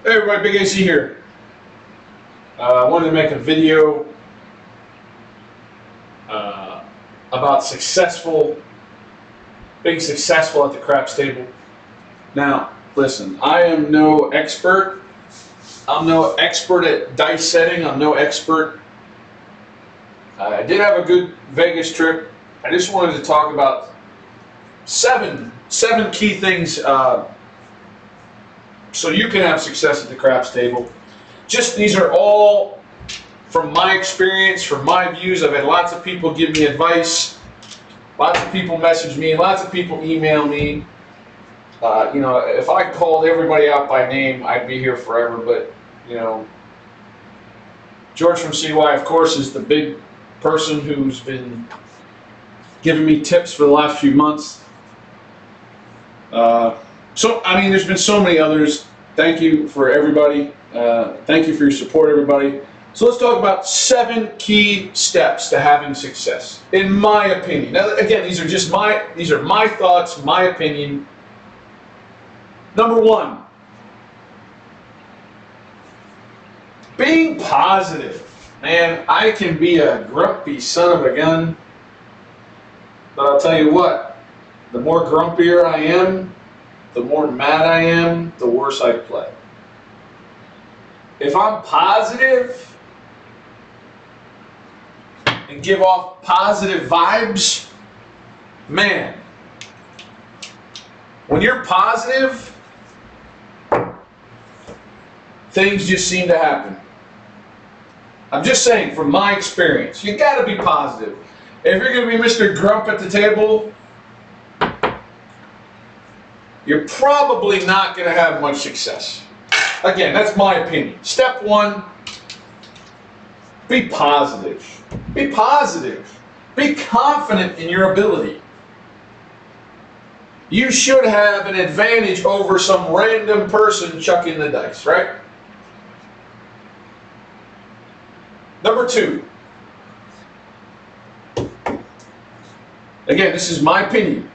Hey everybody, Big AC here. I wanted to make a video about being successful at the craps table. Now, listen, I am no expert. I'm no expert at dice setting. I'm no expert. I did have a good Vegas trip. I just wanted to talk about seven key things so you can have success at the craps table. These are all from my experience, from my views. I've had lots of people give me advice, lots of people message me, lots of people email me. If I called everybody out by name, I'd be here forever. But George from CY, of course, is the big person who's been giving me tips for the last few months. There's been so many others. Thank you for everybody. Thank you for your support, everybody. So let's talk about 7 key steps to having success, in my opinion. Now, again, these are my thoughts, my opinion. Number 1, being positive. Man, I can be a grumpy son of a gun, but I'll tell you what, the more grumpier I am, the more mad I am, the worse I play. If I'm positive and give off positive vibes, man, when you're positive, things just seem to happen. I'm just saying, from my experience, you gotta be positive. If you're gonna be Mr. Grump at the table, you're probably not going to have much success. Again, that's my opinion. Step 1, be positive. Be positive. Be confident in your ability. You should have an advantage over some random person chucking the dice, right? Number 2. Again, this is my opinion.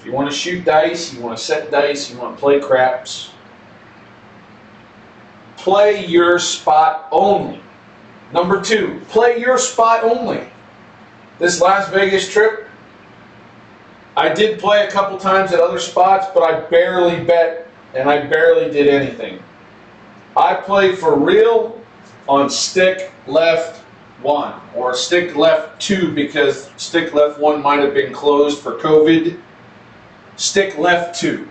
You want to shoot dice, you want to set dice, you want to play craps, play your spot only. Number 2, play your spot only. This Las Vegas trip, I did play a couple times at other spots, but I barely bet and I barely did anything. I played for real on stick left 1 or stick left 2 because stick left 1 might have been closed for COVID. Stick left 2,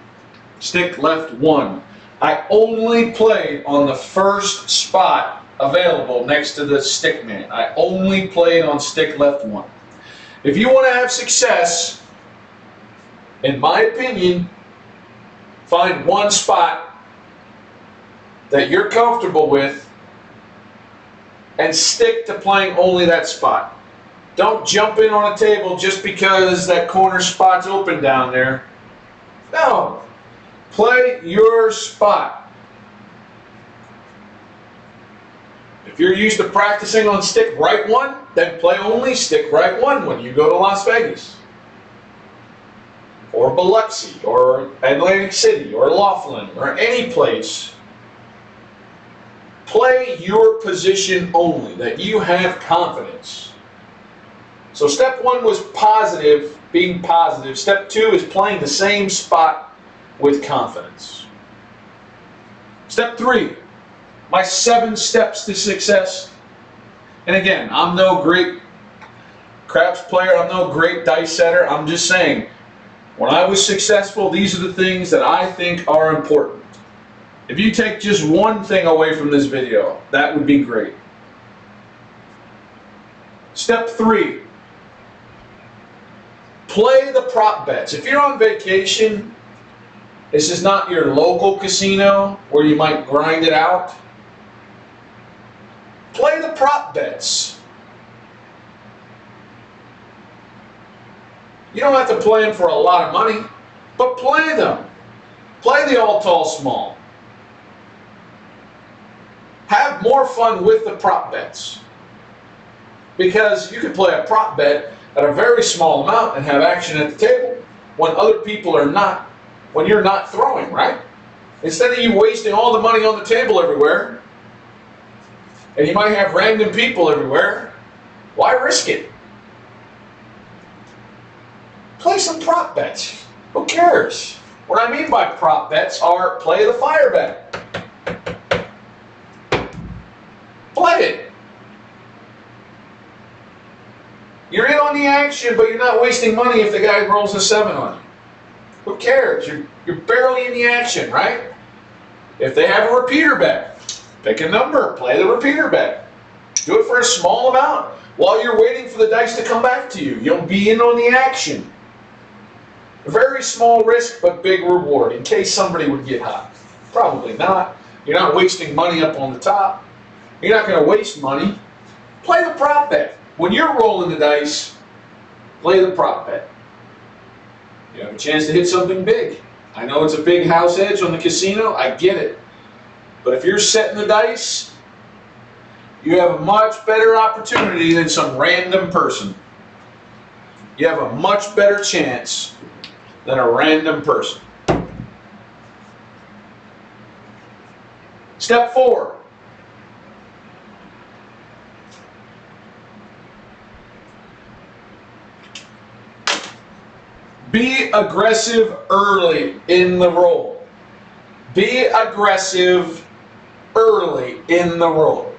stick left 1. I only played on the first spot available next to the stick man. I only played on stick left 1. If you want to have success, in my opinion, find one spot that you're comfortable with and stick to playing only that spot. Don't jump in on a table just because that corner spot's open down there. No, play your spot. If you're used to practicing on stick right 1, then play only stick right 1 when you go to Las Vegas, or Biloxi, or Atlantic City, or Laughlin, or any place. Play your position only, that you have confidence. So step 1 was positive. Being positive. Step 2 is playing the same spot with confidence. Step 3, my 7 steps to success. And again, I'm no great craps player, I'm no great dice setter. I'm just saying, when I was successful, these are the things that I think are important. If you take just one thing away from this video, that would be great. Step 3, play the prop bets. If you're on vacation, this is not your local casino where you might grind it out. Play the prop bets. You don't have to play them for a lot of money, but play them. Play the all, tall, small. Have more fun with the prop bets. Because you can play a prop bet at a very small amount and have action at the table when other people are not, when you're not throwing, right? Instead of you wasting all the money on the table everywhere, and you might have random people everywhere, why risk it? Play some prop bets. Who cares? What I mean by prop bets are play the fire bet. Play it. You're in on the action, but you're not wasting money if the guy rolls a 7 on you. Who cares? You're barely in the action, right? If they have a repeater bet, pick a number, play the repeater bet. Do it for a small amount while you're waiting for the dice to come back to you. You'll be in on the action. Very small risk, but big reward in case somebody would get hot. Probably not. You're not wasting money up on the top. You're not going to waste money. Play the prop bet. When you're rolling the dice, play the prop bet. You have a chance to hit something big. I know it's a big house edge on the casino. I get it. But if you're setting the dice, you have a much better opportunity than some random person. You have a much better chance than a random person. Step 4. Be aggressive early in the roll. Be aggressive early in the roll.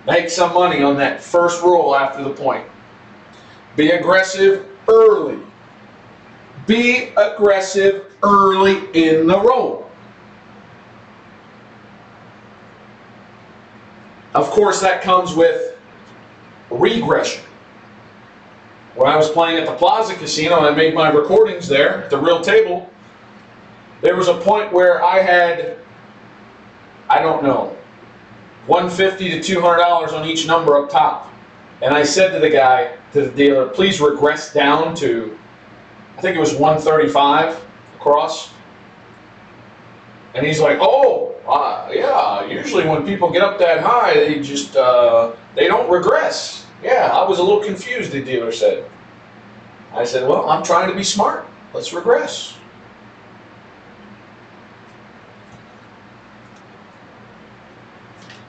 Make some money on that first roll after the point. Be aggressive early. Be aggressive early in the roll. Of course, that comes with regression. When I was playing at the Plaza Casino and I made my recordings there at the real table, there was a point where I had, I don't know, $150 to $200 on each number up top. And I said to the guy, to the dealer, please regress down to, I think it was 135 across. And he's like, oh, yeah, usually when people get up that high, they just, they don't regress. Yeah, I was a little confused, the dealer said. I said, well, I'm trying to be smart. Let's regress.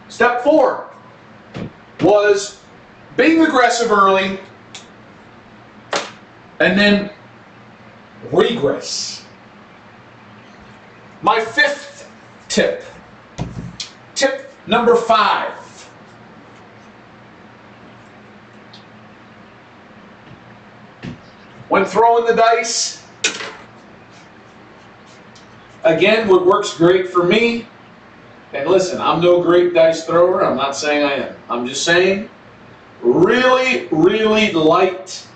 Step 4 was being aggressive early and then regress. My 5th tip. Tip number 5. When throwing the dice, again, what works great for me, and listen, I'm no great dice thrower, I'm not saying I am. I'm just saying, really, really light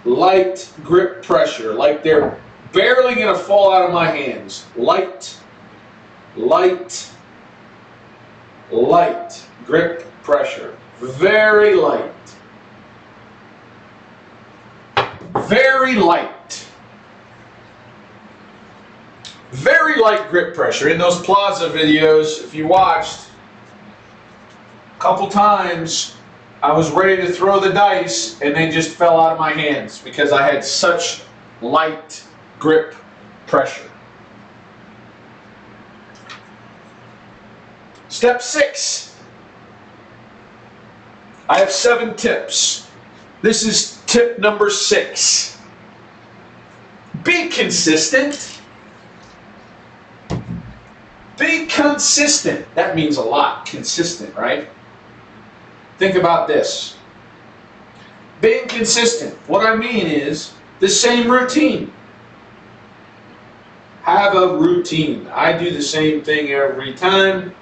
grip pressure, like they're barely going to fall out of my hands. Light grip pressure. Very light. Very light. Very light grip pressure. In those Plaza videos, if you watched, a couple times I was ready to throw the dice and they just fell out of my hands because I had such light grip pressure. Step 6. I have 7 tips. This is tip number 6. Be consistent. Be consistent. That means a lot. Consistent, right? Think about this. Being consistent. What I mean is the same routine. Have a routine. I do the same thing every time.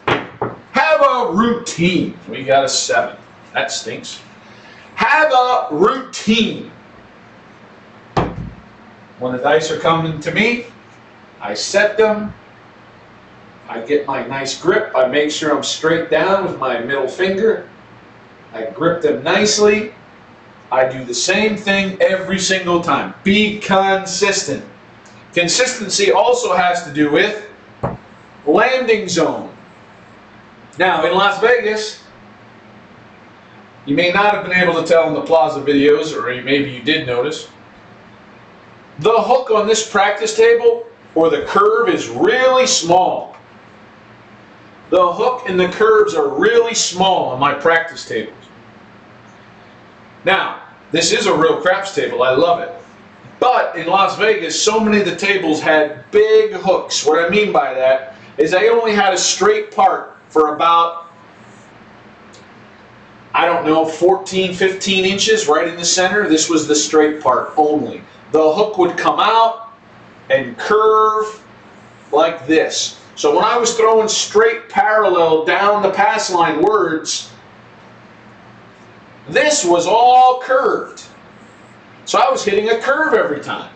Have a routine. We got a 7. That stinks. Have a routine. When the dice are coming to me, I set them. I get my nice grip. I make sure I'm straight down with my middle finger. I grip them nicely. I do the same thing every single time. Be consistent. Consistency also has to do with landing zone. Now, in Las Vegas, you may not have been able to tell in the Plaza videos, or maybe you did notice, the hook on this practice table or the curve is really small. The hook and the curves are really small on my practice tables. Now, this is a real craps table. I love it. But in Las Vegas, so many of the tables had big hooks. What I mean by that is I only had a straight part for about, I don't know, 14, 15 inches right in the center. This was the straight part only. The hook would come out and curve like this. So when I was throwing straight parallel down the pass line words, this was all curved. So I was hitting a curve every time.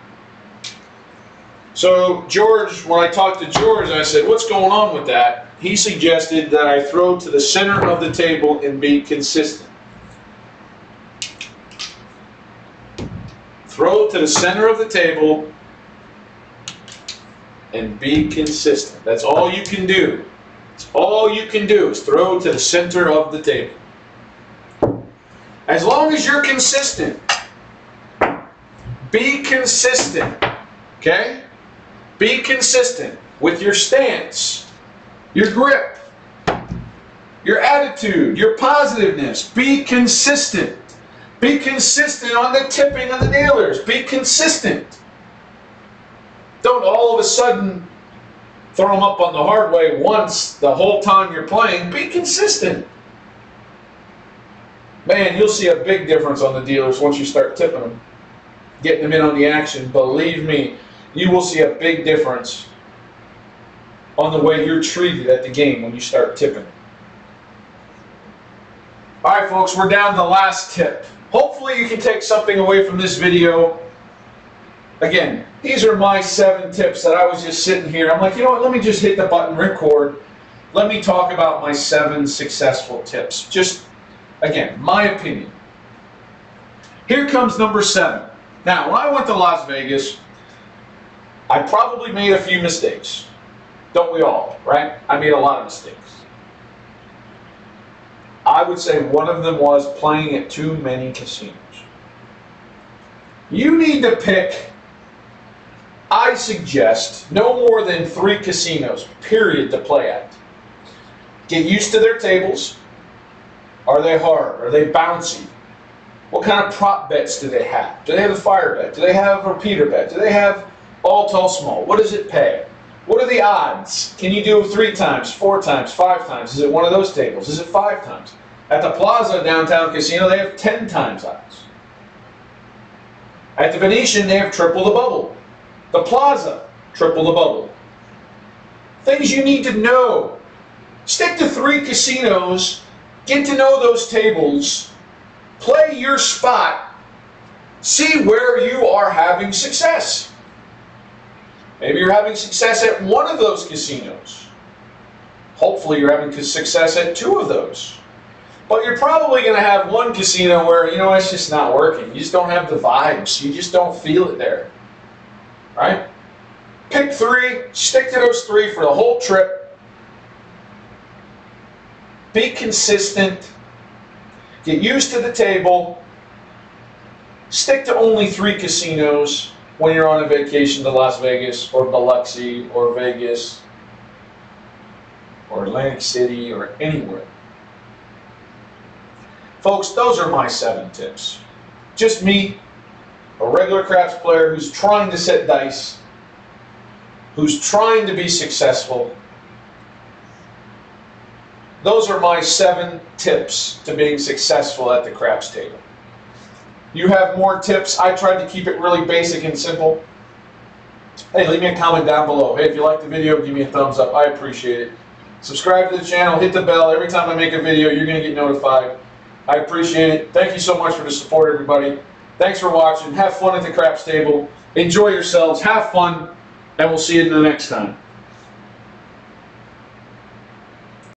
So George, when I talked to George, I said, what's going on with that? He suggested that I throw to the center of the table and be consistent. Throw to the center of the table and be consistent. That's all you can do. That's all you can do is throw to the center of the table. As long as you're consistent, be consistent, okay? Be consistent with your stance, your grip, your attitude, your positiveness. Be consistent. Be consistent on the tipping of the dealers. Be consistent. Don't all of a sudden throw them up on the hard way once the whole time you're playing. Be consistent. Man, you'll see a big difference on the dealers once you start tipping them, getting them in on the action. Believe me, you will see a big difference on the way you're treated at the game when you start tipping. All right, folks, we're down to the last tip. Hopefully you can take something away from this video. Again, these are my 7 tips that I was just sitting here. I'm like, you know what, let me just hit the button, record. Let me talk about my 7 successful tips. Just, again, my opinion. Here comes number 7. Now, when I went to Las Vegas, I probably made a few mistakes. Don't we all, right? I made a lot of mistakes. I would say one of them was playing at too many casinos. You need to pick, I suggest, no more than 3 casinos, period, to play at. Get used to their tables. Are they hard? Are they bouncy? What kind of prop bets do they have? Do they have a fire bet? Do they have a repeater bet? Do they have all, tall, small? What does it pay? What are the odds? Can you do 3 times, 4 times, 5 times? Is it one of those tables? Is it 5 times? At the Plaza Downtown Casino, they have 10 times odds. At the Venetian, they have triple the bubble. The Plaza, triple the bubble. Things you need to know. Stick to 3 casinos. Get to know those tables. Play your spot. See where you are having success. Maybe you're having success at one of those casinos. Hopefully you're having success at 2 of those. But you're probably going to have one casino where, you know, it's just not working. You just don't have the vibes. You just don't feel it there. Right? Pick 3. Stick to those 3 for the whole trip. Be consistent. Get used to the table. Stick to only 3 casinos when you're on a vacation to Las Vegas or Biloxi or Vegas or Atlantic City or anywhere. Folks, those are my 7 tips. Just me, a regular craps player who's trying to set dice, who's trying to be successful. Those are my 7 tips to being successful at the craps table. You have more tips. I tried to keep it really basic and simple. Hey, leave me a comment down below. Hey, if you like the video, give me a thumbs up. I appreciate it. Subscribe to the channel. Hit the bell. Every time I make a video, you're going to get notified. I appreciate it. Thank you so much for the support, everybody. Thanks for watching. Have fun at the craps table. Enjoy yourselves. Have fun. And we'll see you in the next time.